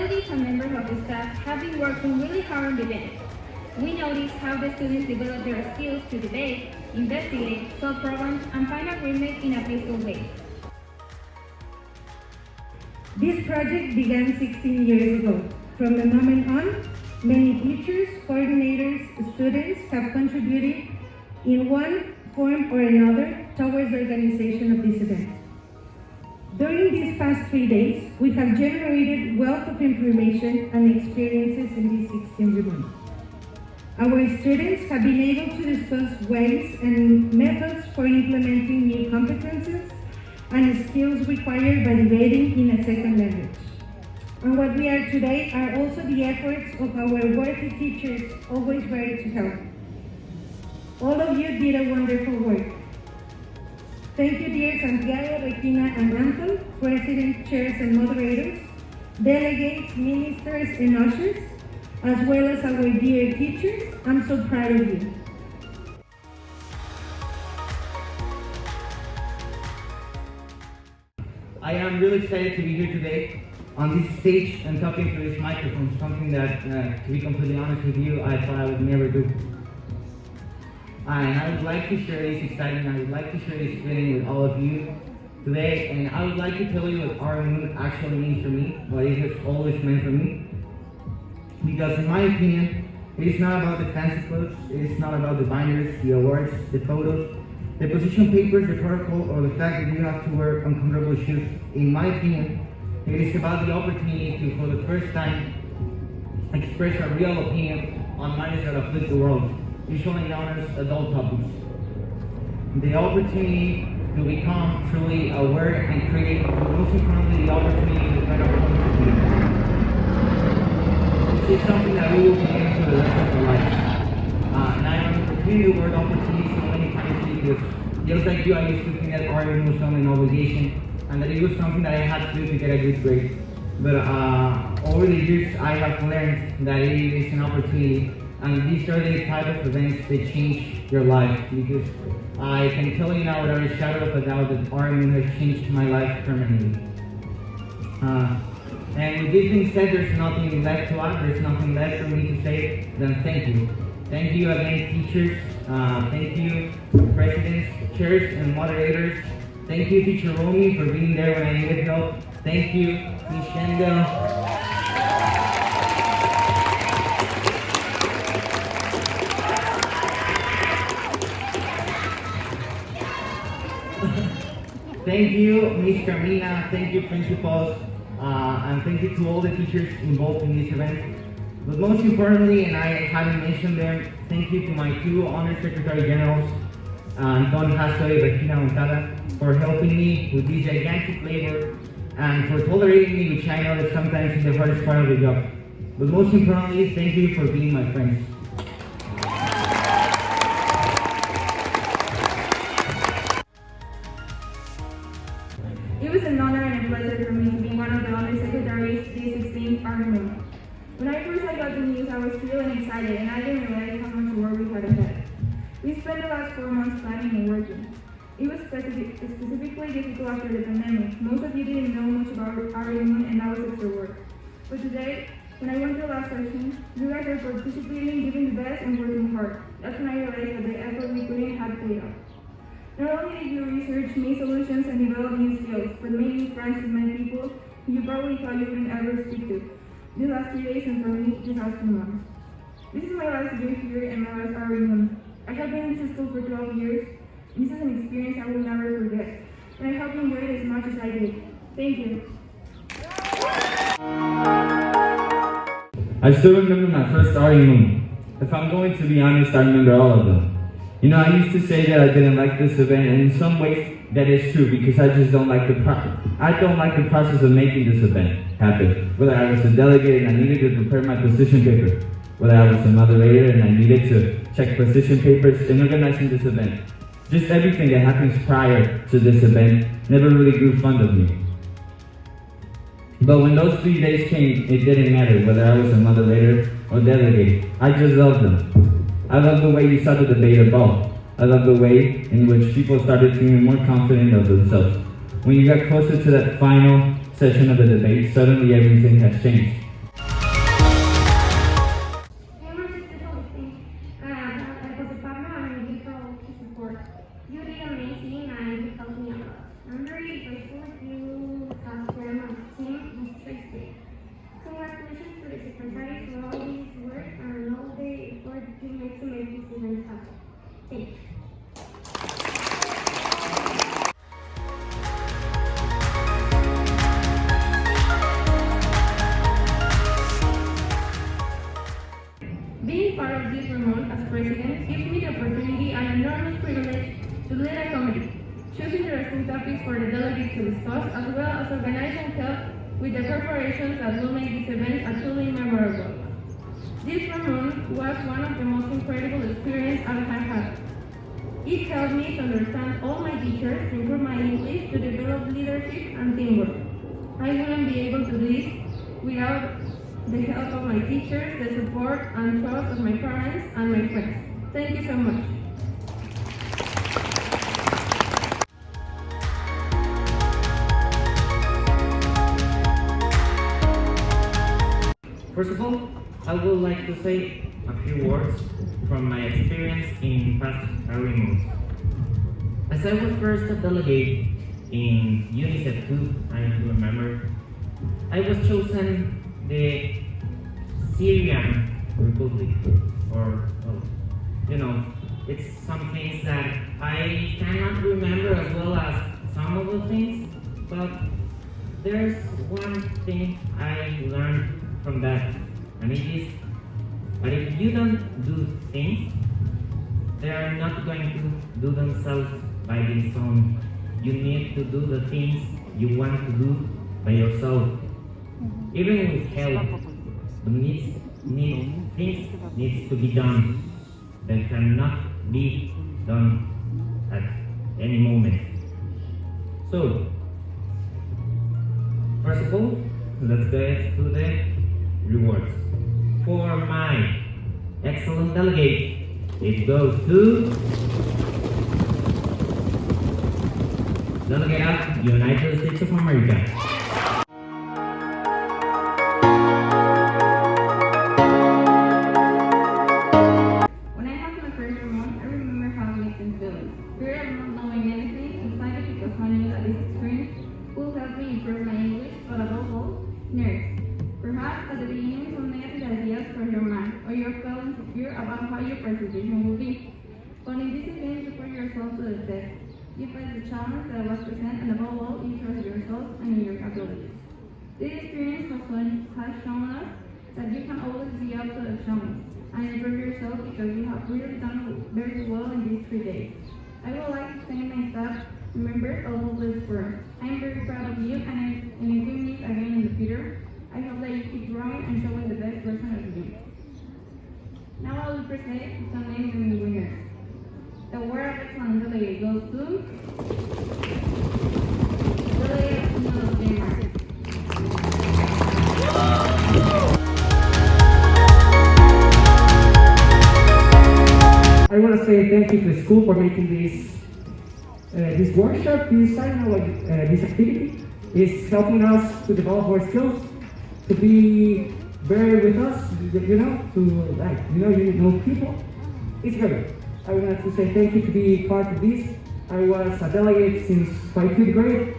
faculty and members of the staff have been working really hard on the event. We noticed how the students develop their skills to debate, investigate, solve problems, and find agreement in a peaceful way. This project began 16 years ago. From the moment on, many teachers, coordinators, students have contributed in one form or another towards the organization of this event. During these past 3 days, we have generated wealth of information and experiences in these 16 REMUN. Our students have been able to discuss ways and methods for implementing new competences and skills required by debating in a second language. And what we are today are also the efforts of our worthy teachers, always ready to help. All of you did a wonderful work. Thank you, dear Santiago, Reina, and Anton, president, chairs, and moderators, delegates, ministers, and ushers, as well as our dear teachers. I'm so proud of you. I am really excited to be here today on this stage and talking through this microphone, something that, to be completely honest with you, I thought I would never do. And I would like to share this excitement, I would like to share this feeling with all of you today, and I would like to tell you what REMUN actually means for me, what it has always meant for me. Because in my opinion, it is not about the fancy clothes, it is not about the binders, the awards, the photos, the position papers, the protocol, or the fact that you have to wear uncomfortable shoes. In my opinion, it is about the opportunity to, for the first time, express a real opinion on matters that afflict the world, usually known as adult topics. The opportunity to become truly aware and create, but most importantly, the opportunity to find our own opportunity. This is something that we will be doing for the rest of our lives. And I am repeating the word opportunity so many times because just like you, I used to think that REMUN was only an obligation and that it was something that I had to do to get a good grade. But over the years, I have learned that it is an opportunity, and these are the type of events that change your life, because I can tell you now without a shadow of a doubt that REMUN has changed my life permanently. And with this being said, there's nothing left to add, there's nothing left for me to say than thank you. Thank you again, teachers. Thank you, presidents, chairs, and moderators. Thank you, Teacher Romy, for being there when I needed help. Thank you, Ms. Shendel. Thank you, Ms. Carmina. Thank you, principals. And thank you to all the teachers involved in this event. But most importantly, and I haven't mentioned them, thank you to my two Honor Secretary Generals, Anton Hasoy and Regina Montada, for helping me with this gigantic labor and for tolerating me, which I know that sometimes is the hardest part of the job. But most importantly, thank you for being my friends. It was an honor and a pleasure for me to be one of the Honor Secretaries D16 REMUN. When I first got the news, I was feeling excited and I didn't realize how much work we had ahead. We spent the last 4 months planning and working. It was specifically difficult after the pandemic. Most of you didn't know much about REMUN and that was extra work. But today, when I went to the last session, you guys are participating, giving the best and working hard. That's when I realized that the effort we put in had paid off. Not only did you research, make solutions, and develop new skills, but made new friends with many people who you probably thought you wouldn't ever speak to. These last 3 days and for me, these last 2 months. This is my last year here and my last REMUN. I have been in this school for 12 years. This is an experience I will never forget. And I hope you enjoyed it as much as I did. Thank you. I still remember my first REMUN. If I'm going to be honest, I remember all of them. You know, I used to say that I didn't like this event, and in some ways that is true because I just don't like the process of making this event happen. Whether I was a delegate and I needed to prepare my position paper, whether I was a moderator and I needed to check position papers in organizing this event. Just everything that happens prior to this event never really grew fond of me. But when those 3 days came, it didn't matter whether I was a moderator or delegate. I just loved them. I love the way you saw the debate evolve. I love the way in which people started feeling more confident of themselves. When you got closer to that final session of the debate, suddenly everything has changed. stage. Being part of this REMUN as president gives me the opportunity and enormous privilege to lead a committee, choose interesting topics for the delegates to discuss, as well as organize and help with the corporations that will make this event a truly memorable. This REMUN was one of the most incredible experiences I have had. It helped me to understand all my teachers, to improve my English, to develop leadership and teamwork. I wouldn't be able to do this without the help of my teachers, the support and trust of my parents and my friends. Thank you so much. First of all, I would like to say a few words from my experience in past REMUN. As I was first a delegate in UNICEF 2, I remember, I was chosen the Syrian Republic, or, it's some things that I cannot remember as well as some of the things, but there's one thing I learned from that, and it is that if you don't do things, they are not going to do themselves by their own. You need to do the things you want to do by yourself. Even with help, things needs to be done that cannot be done at any moment. So, first of all, let's get to the rewards. For my excellent delegate, it goes to Delegate of United States of America. When I had my first REMUN, I remember how it made me feel. Fear of not knowing anything, excited because I knew that this experience would help me improve my English, but above all, nerves. Perhaps at the beginning some negative ideas for your mind, or you felt insecure about how your presentation will be. But in this event, you put yourself to the test. You face the challenge that was present, and above all, you trust yourself and in your abilities. This experience has shown us that you can always be up to the challenge and improve yourself because you have really done very well in these 3 days. I would like to thank my staff members all over this firm. I am very proud of you, and if we meet again in the future, I hope that you keep growing and showing the best version of you. Now I will present some names and winners. The award of excellent delegate goes to Delegate of Denmark. I want to say thank you to the school for making this workshop, this activity is helping us to develop our skills, to be better with us, to know people. It's great. I want to say thank you to be part of this. I was a delegate since my 5th grade,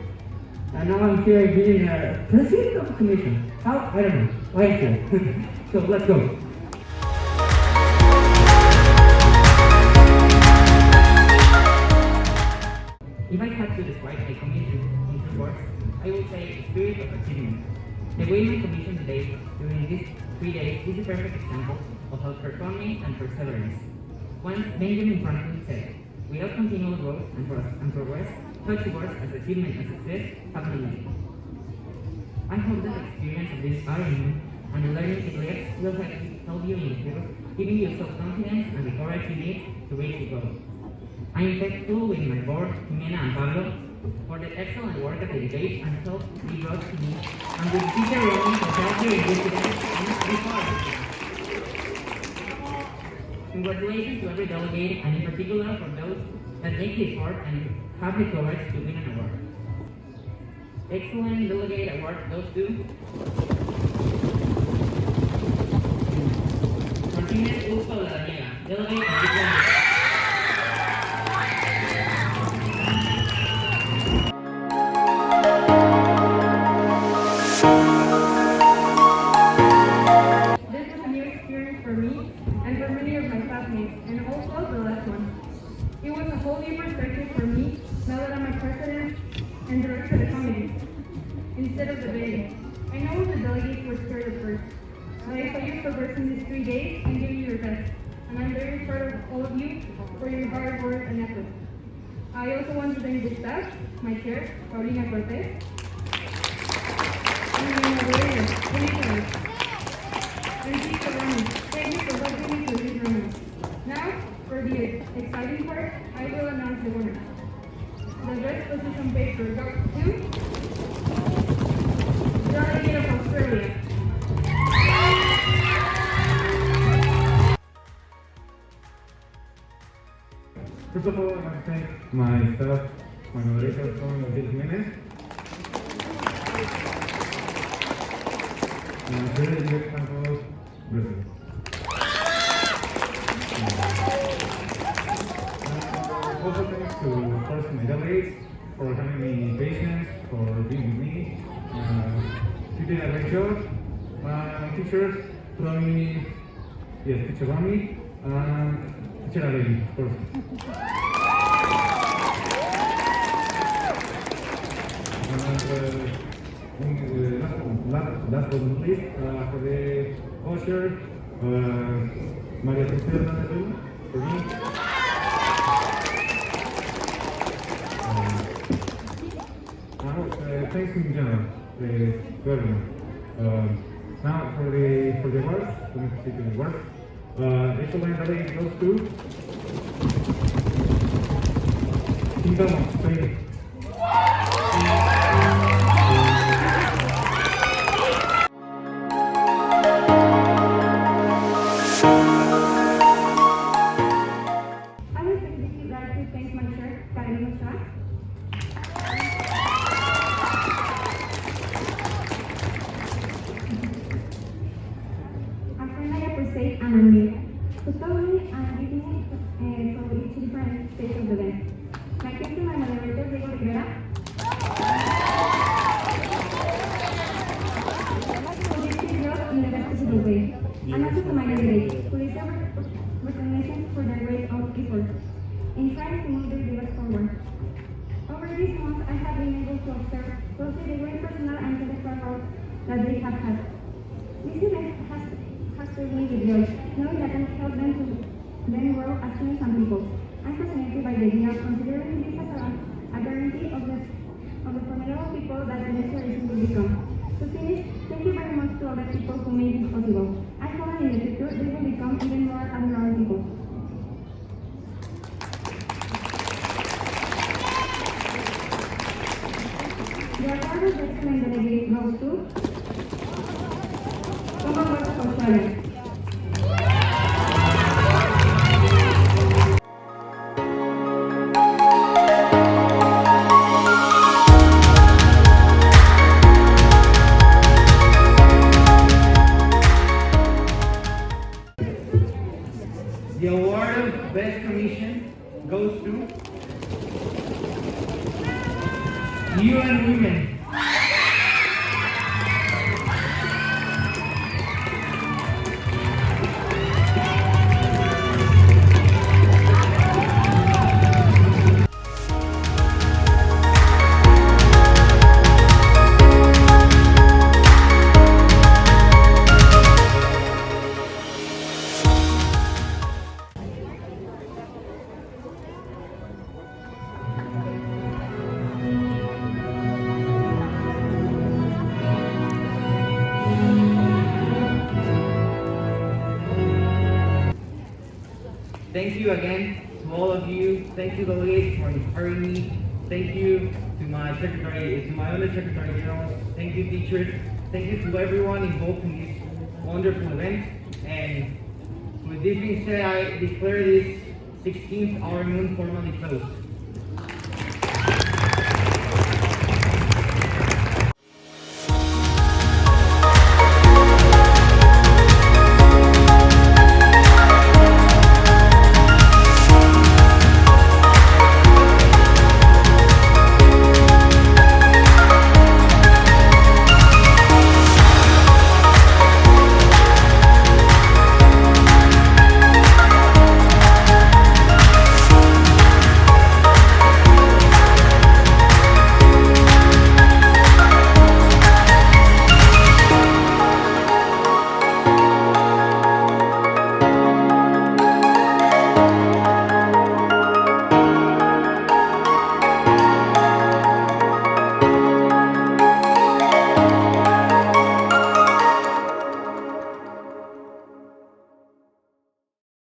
and now I'm here being a president of the commission. How? I don't know. I am here. So let's go. If I had to describe my commission in 2 words, I would say spirit of achievement. The way my commission today during these 3 days is a perfect example of how performance and perseverance. Once Benjamin Franklin said, without continual growth and progress, such words as achievement and success have no meaning. I hope that the experience of this REMUN and the learning it leads will help you in the future, giving you self-confidence and the courage you need to reach your goal. I am thankful with my board, Jimena and Pablo, for the excellent work that they did and help be brought to me, and with teacher Reina for helping in this event and be part of it. Congratulations to every delegate, and in particular for those that make the effort and have the courage to win an award. Excellent delegate award goes to Martinez Usco de Daniela, delegate of Diplomacy. This was a new experience for me and for many of my classmates, and also the last one. new perspective for me now that I'm a president and director of the committee instead of debating. I know the delegates were scared at first, but I saw you progressing these 3 days and giving your best. And I'm very proud of all of you for your hard work and effort. I also want to thank the staff, my chair, Paulina Cortez, and my moderator, Reina, and Teacher Rami. Thank you for helping me to this room. Now, for the exciting part, I will announce the winner. The best position paper goes to Delegate of Australia. First of all, I want to thank my staff, my moderator, Juan Jiménez, and I'm very direct control, Brazil. Also thanks to, of course, my delegates for having me patient, for being with me. You did a great job. My teachers, teacher Rami, and teacher Reina, of course. Last but not least, for the usher, Maria José for me. Thanks in general to everyone. Now for the words, let me see the words. Esto va a darle goes to Quintana, Spain. I would specifically like to thank my chair, Karina Shah. And Amir, who told me and gave me for each different stage of the event. My thanks to my moderator, Diego Rivera, who did his job in the best possible way, and also to my delegates, who deserve recognition for their great effort in trying to move the debate forward. Over these months, I have been able to observe closely the great personal and intellectual growth that they have had. This event has filled me with joy, knowing that I help them to then grow as students and people. I'm fascinated by the idea of considering this as a guarantee of the formidable people that the next generation will become. To finish, thank you very much to all the people who made this possible. I hope that in the future they will become even more admirable people. The award of the excellent delegate goes to Commonwealth of Australia. The award of Best Commission goes to UN Women. Thank you again to all of you. Thank you, delegates, for inspiring me. Thank you to my secretary, to my other secretary generals. Thank you, teachers. Thank you to everyone involved in this wonderful event. And with this being said, I declare this 16th REMUN formally closed.